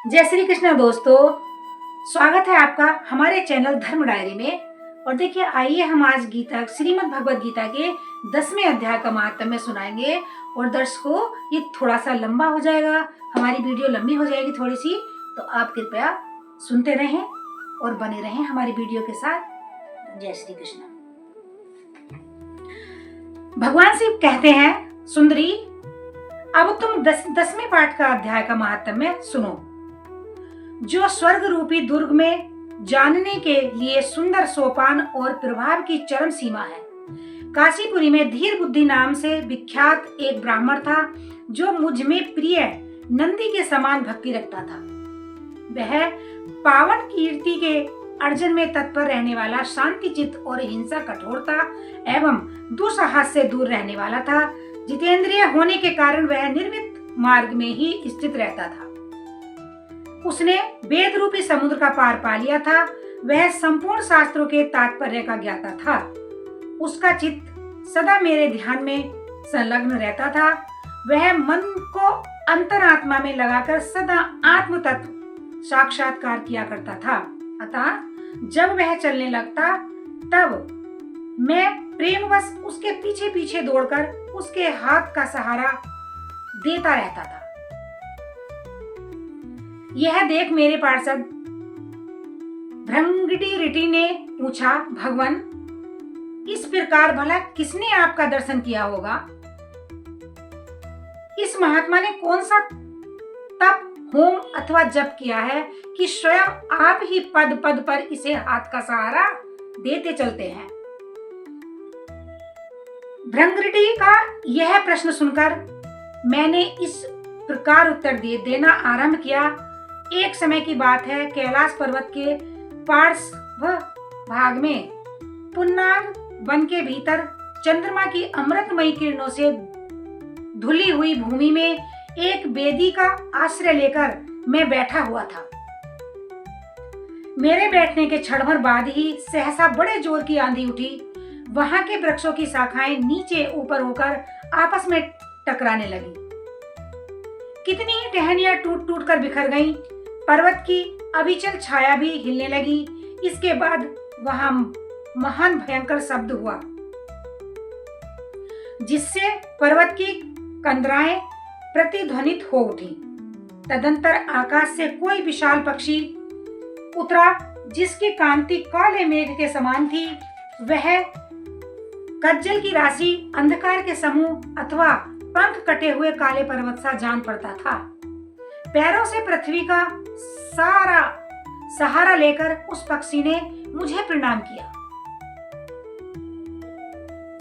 जय श्री कृष्ण दोस्तों, स्वागत है आपका हमारे चैनल धर्म डायरी में। और देखिए, आइए हम आज गीता श्रीमद् भगवद गीता के 10वें अध्याय का महात्म्य सुनाएंगे। और दर्शकों, ये थोड़ा सा लंबा हो जाएगा, हमारी वीडियो लंबी हो जाएगी थोड़ी सी, तो आप कृपया सुनते रहें और बने रहें हमारी वीडियो के साथ। जय श्री कृष्ण। भगवान शिव कहते हैं, सुंदरी, अब तुम 10वें पाठ का अध्याय का महात्म्य सुनो। जो स्वर्ग रूपी दुर्ग में जानने के लिए सुंदर सोपान और प्रभाव की चरम सीमा है। काशीपुरी में धीर बुद्धि नाम से विख्यात एक ब्राह्मण था, जो मुझ में प्रिय नंदी के समान भक्ति रखता था। वह पावन कीर्ति के अर्जन में तत्पर रहने वाला, शांति चित्त और हिंसा कठोरता एवं दुस्साहस से दूर रहने वाला था। जितेंद्रिय होने के कारण वह निर्मित मार्ग में ही स्थित रहता था। उसने वेद रूपी समुद्र का पार पा लिया था। वह संपूर्ण शास्त्रों के तात्पर्य का ज्ञाता था। उसका चित्त सदा मेरे ध्यान में संलग्न रहता था। वह मन को अंतरात्मा में लगाकर सदा आत्म तत्व साक्षात्कार किया करता था। अतः जब वह चलने लगता, तब मैं प्रेमवश उसके पीछे पीछे दौड़कर उसके हाथ का सहारा देता रहता था। यह देख मेरे पार्षद भृंगटिरिटि ने पूछा, भगवान, इस प्रकार भला किसने आपका दर्शन किया होगा? इस महात्मा ने कौन सा तप, होम अथवा जप किया है कि स्वयं आप ही पद पद पर इसे हाथ का सहारा देते चलते हैं? भृंगटिरिटि का यह प्रश्न सुनकर मैंने इस प्रकार उत्तर देना आरंभ किया। एक समय की बात है, कैलाश पर्वत के पार्श्व भाग में पुन्नाग वन के भीतर चंद्रमा की अमृतमयी किरणों से धुली हुई भूमि में एक वेदी का आश्रय लेकर मैं बैठा हुआ था। मेरे बैठने के क्षण भर बाद ही सहसा बड़े जोर की आंधी उठी। वहां के वृक्षों की शाखाएं नीचे ऊपर होकर आपस में टकराने लगी। कितनी ही टहनियां टूट टूट कर बिखर गईं। पर्वत की अविचल छाया भी हिलने लगी। इसके बाद वहां महान भयंकर शब्द हुआ, जिससे पर्वत की कंदराएं प्रतिध्वनित हो उठी। तदंतर आकाश से कोई विशाल पक्षी उतरा, जिसकी कांति काले मेघ के समान थी। वह कज्जल की राशि, अंधकार के समूह अथवा पंख कटे हुए काले पर्वत सा जान पड़ता था। पैरों से पृथ्वी का सारा सहारा लेकर उस पक्षी ने मुझे प्रणाम किया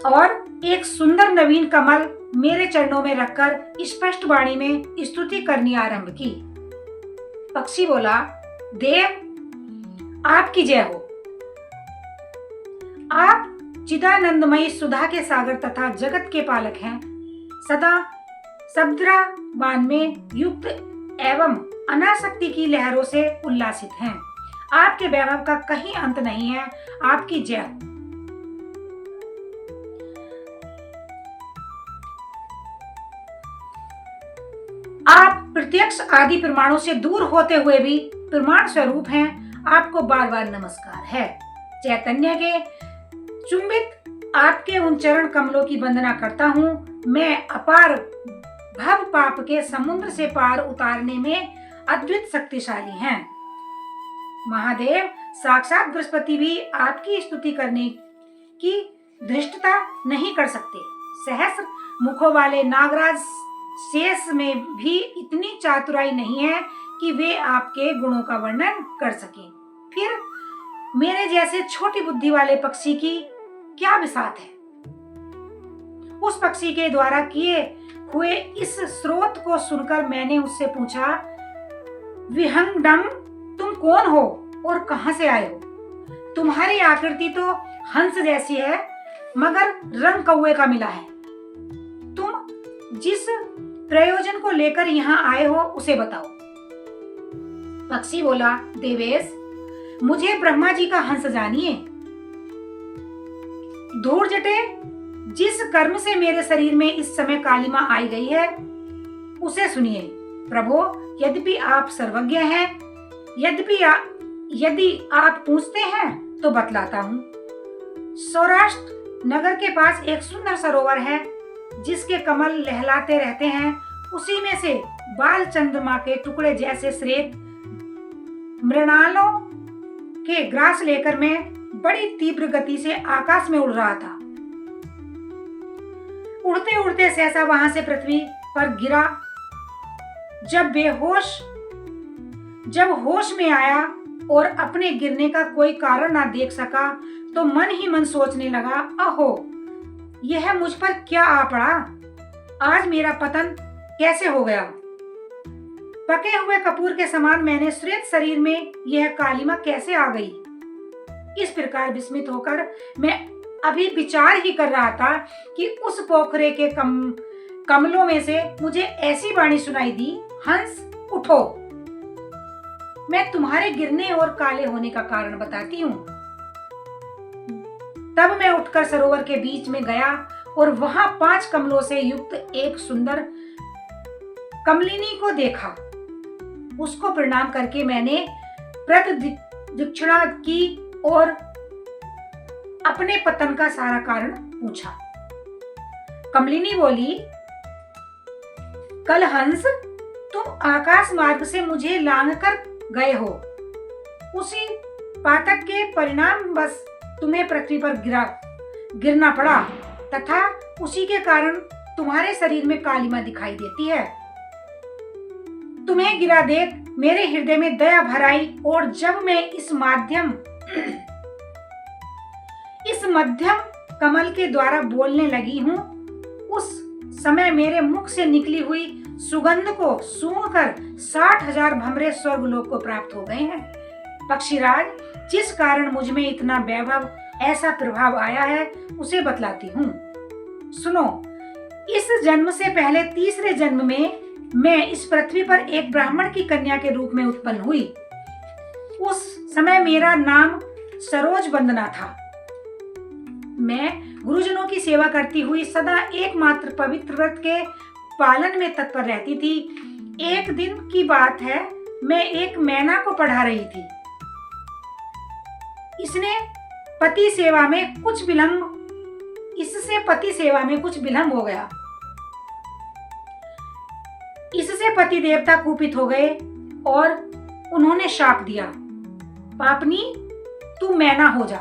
और एक सुंदर नवीन कमल मेरे चरणों में रखकर स्पष्ट वाणी में स्तुति करनी आरंभ की। पक्षी बोला, देव, आपकी जय हो। आप चिदानंदमयी सुधा के सागर तथा जगत के पालक हैं। सदा समुद्राबान में युक्त एवं अनासक्ति की लहरों से उल्लासित हैं। आपके वैभव का कहीं अंत नहीं है। आपकी जय हो। आप प्रत्यक्ष आदि प्रमाणों से दूर होते हुए भी प्रमाण स्वरूप हैं। आपको बार बार नमस्कार है। चैतन्य के चुंबित आपके उन चरण कमलों की वंदना करता हूँ। मैं अपार भव पाप के समुद्र से पार उतारने में अद्भुत शक्तिशाली हैं। महादेव, साक्षात बृहस्पति भी आपकी स्तुति करने की धृष्टता नहीं कर सकते। सहस्र मुखों वाले नागराज शेष में भी इतनी चातुराई नहीं है कि वे आपके गुणों का वर्णन कर सकें। फिर मेरे जैसे छोटी बुद्धि वाले पक्षी की क्या बिसात है? उस पक्षी के द्वारा किए हुए इस स्रोत को सुनकर मैंने उससे पूछा, विहंगडम, तुम कौन हो और कहां से आए हो? तुम्हारी आकृति तो हंस जैसी है, मगर रंग कौवे का मिला है। तुम जिस प्रयोजन को लेकर यहाँ आए हो, उसे बताओ। पक्षी बोला, देवेश, मुझे ब्रह्मा जी का हंस जानिए। धूर जटे, जिस कर्म से मेरे शरीर में इस समय कालिमा आई गई है, उसे सुनिए। प्रभो, यद्यपि आप सर्वज्ञ हैं, यदि आप पूछते हैं तो बतलाता हूँ। सौराष्ट्र नगर के पास एक सुंदर सरोवर है जिसके कमल लहलाते रहते हैं। उसी में से बाल चंद्रमा के टुकड़े जैसे श्वेत मृणालों के ग्रास लेकर मैं बड़ी तीव्र गति से आकाश में उड़ रहा था। उड़ते उड़ते सहसा वहां से पृथ्वी पर गिरा। जब होश में आया और अपने गिरने का कोई कारण ना देख सका तो मन ही मन सोचने लगा, अहो, यह मुझ पर क्या आ पड़ा। आज मेरा पतन कैसे हो गया। पके हुए कपूर के समान मैंने श्वेत शरीर में यह कालिमा कैसे आ गई। इस प्रकार विस्मित होकर मैं अभी विचार ही कर रहा था कि उस पोखरे के कमलों में से मुझे ऐसी वाणी सुनाई दी, हंस उठो, मैं तुम्हारे गिरने और काले होने का कारण बताती हूँ। तब मैं उठकर सरोवर के बीच में गया और वहां 5 कमलों से युक्त एक सुंदर कमलिनी को देखा। उसको प्रणाम करके मैंने प्रदक्षिणा की और अपने पतन का सारा कारण पूछा। कमलिनी बोली, कल हंस, तुम आकाश मार्ग से मुझे लांघ कर गए हो। उसी पातक के परिणाम बस तुम्हें पृथ्वी पर गिरना पड़ा तथा उसी के कारण तुम्हारे शरीर में कालिमा दिखाई देती है। तुम्हें गिरा देख मेरे हृदय में दया भर आई और जब मैं इस मध्यम कमल के द्वारा बोलने लगी हूँ, उस समय मेरे मुख से निकली हुई सुगंध को सूंघकर 60,000 भंवरे स्वर्गलोक को प्राप्त हो गए हैं। पक्षीराज, जिस कारण मुझ में इतना वैभव, ऐसा प्रभाव आया है, उसे बतलाती हूँ। सुनो, इस जन्म से पहले तीसरे जन्म में मैं इस पृथ्वी पर एक ब्राह्मण की कन्या के रूप में उत्पन्न हुई। उस समय मेरा नाम सरोज वंदना था। मैं गुरुजनों की सेवा करती हुई सदा एकमात्र पवित्र व्रत के पालन में तत्पर रहती थी। एक दिन की बात है, मैं एक मैना को पढ़ा रही थी। इससे पति सेवा में कुछ विलंब हो गया। इससे पति देवता कुपित हो गए और उन्होंने शाप दिया, पापनी, तू मैना हो जा।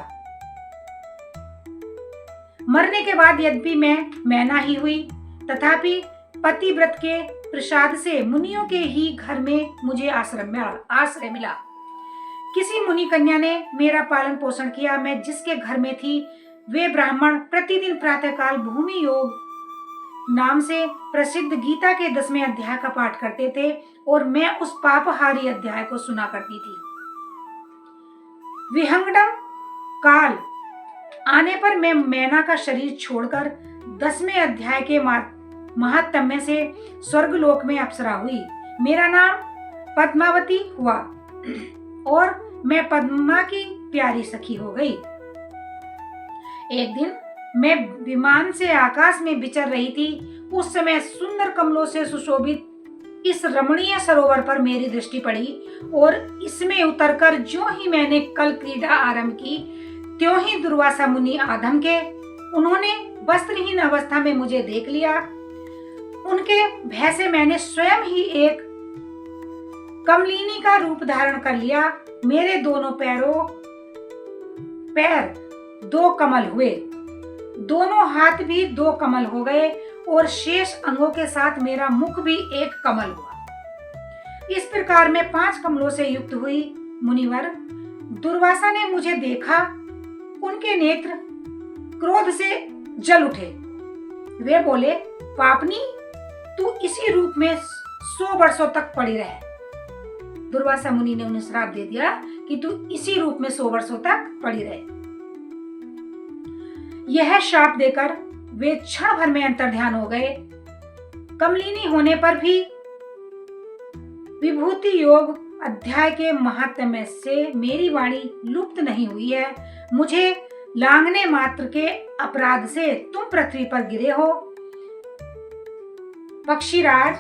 मरने के बाद यद्यपि मैं मैना ही हुई, तथापि पतिव्रत के प्रसाद से मुनियों के ही घर में मुझे आश्रय मिला। किसी मुनि कन्या ने मेरा पालन पोषण किया। मैं जिसके घर में थी, वे ब्राह्मण प्रतिदिन प्रातःकाल भूमि योग नाम से प्रसिद्ध गीता के 10वें अध्याय का पाठ करते थे और मैं उस पापहारी अध्याय को सुना करती थी। विहंगम काल आने पर मैं मैना का शरीर छोड़कर 10वें अध्याय के महात्म्य से स्वर्गलोक में अप्सरा हुई। मेरा नाम पद्मावती हुआ और मैं पद्मा की प्यारी सखी हो गई। एक दिन मैं विमान से आकाश में विचर रही थी। उस समय सुंदर कमलों से सुशोभित इस रमणीय सरोवर पर मेरी दृष्टि पड़ी और इसमें उतरकर जो ही मैंने कल क्रीड़ा आरंभ की, त्यों ही दुर्वासा मुनि आधम के। उन्होंने वस्त्रहीन अवस्था में मुझे देख लिया। उनके भय से मैंने स्वयं ही एक कमलिनी का रूप धारण कर लिया। मेरे दोनों पैर 2 कमल हुए, दोनों हाथ भी 2 कमल हो गए और शेष अंगों के साथ मेरा मुख भी एक कमल हुआ। इस प्रकार मैं 5 कमलों से युक्त हुई। मुनिवर, दुर्वासा ने मुझे देखा। उनके नेत्र क्रोध से जल उठे। वे बोले, पापनी, तू इसी रूप में 100 वर्षों तक पड़ी रहे। दुर्वासा मुनि ने उन्हें श्राप दे दिया कि तू इसी रूप में 100 वर्षों तक पड़ी रहे। यह श्राप देकर वे क्षण भर में अंतर्ध्यान हो गए। कमलिनी होने पर भी विभूति योग अध्याय के महात्म्य से मेरी वाणी लुप्त नहीं हुई है। मुझे लांघने मात्र के अपराध से तुम पृथ्वी पर गिरे हो। पक्षीराज,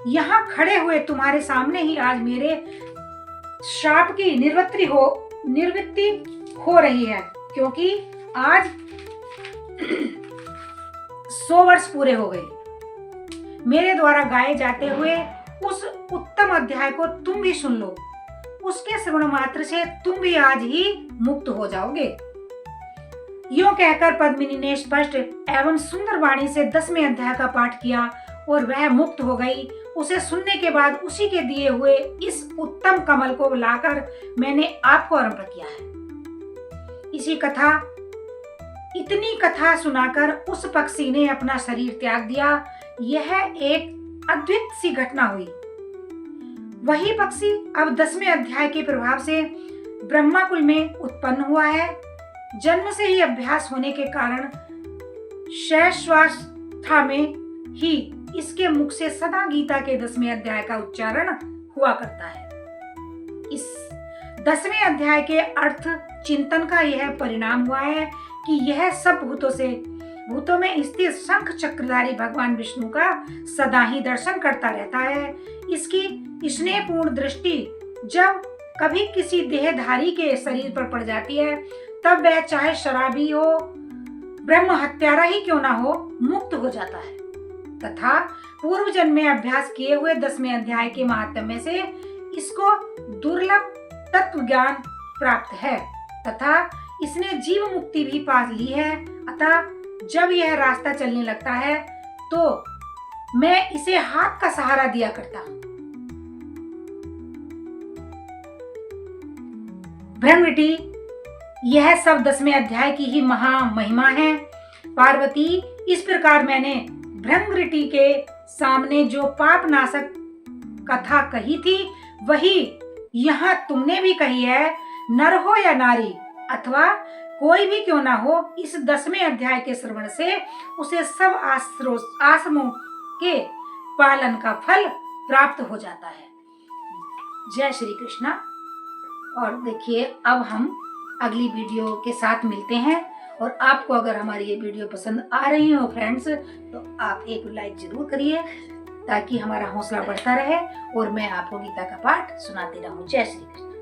यहाँ खड़े हुए तुम्हारे सामने ही आज मेरे श्राप की निवृत्ति हो रही है, क्योंकि आज 100 वर्ष पूरे हो गए। मेरे द्वारा गाए जाते हुए उस उत्तम अध्याय को तुम भी सुन लो। उसके श्रवण मात्र से तुम भी आज ही मुक्त हो जाओगे। यूं कहकर पद्मिनी ने स्पष्ट एवं सुंदर वाणी से 10वें अध्याय का पाठ किया और वह मुक्त हो गई। उसे सुनने के बाद उसी के दिए हुए इस उत्तम कमल को लाकर मैंने आपको अर्पण किया है। इतनी कथा सुनाकर उस पक्षी ने अपना शरीर त्याग दिया। यह एक अद्भुत सी घटना हुई। वही पक्षी अब 10वें अध्याय के प्रभाव से ब्रह्माकुल में उत्पन्न हुआ है। जन्म से ही अभ्यास होने के कारण शैशवावस्था में ही इसके मुख से सदा गीता के 10वें अध्याय का उच्चारण हुआ करता है। इस 10वें अध्याय के अर्थ चिंतन का यह परिणाम हुआ है कि यह सब भूतों में स्थित शंख चक्रधारी भगवान विष्णु का सदा ही दर्शन करता रहता है। इसकी स्नेहपूर्ण दृष्टि जब कभी किसी देहधारी के शरीर पर पड़ जाती है, तब वह चाहे शराबी हो, ब्रह्म हत्यारा ही क्यों ना हो, मुक्त हो जाता है तथा पूर्व जन्म में अभ्यास किए हुए 10वें अध्याय के महात्म्य से इसको दुर्लभ तत्व ज्ञान प्राप्त है तथा इसने जीव मुक्ति भी पा ली है। अतः जब यह रास्ता चलने लगता है तो मैं इसे हाथ का सहारा दिया करता हूँ। ब्रह्मऋषि, यह सब 10वें अध्याय की ही महा महिमा है। पार्वती, इस प्रकार मैंने ब्रह्मऋषि के सामने जो पाप नाशक कथा कही थी, वही यहाँ तुमने भी कही है। नर हो या नारी अथवा कोई भी क्यों ना हो, इस 10वें अध्याय के श्रवण से उसे सब आश्रमों के पालन का फल प्राप्त हो जाता है। जय श्री कृष्णा। और देखिए, अब हम अगली वीडियो के साथ मिलते हैं। और आपको अगर हमारी ये वीडियो पसंद आ रही हो फ्रेंड्स, तो आप एक लाइक जरूर करिए ताकि हमारा हौसला बढ़ता रहे और मैं आपको गीता का पाठ सुनाती रहूं। जय श्री कृष्ण।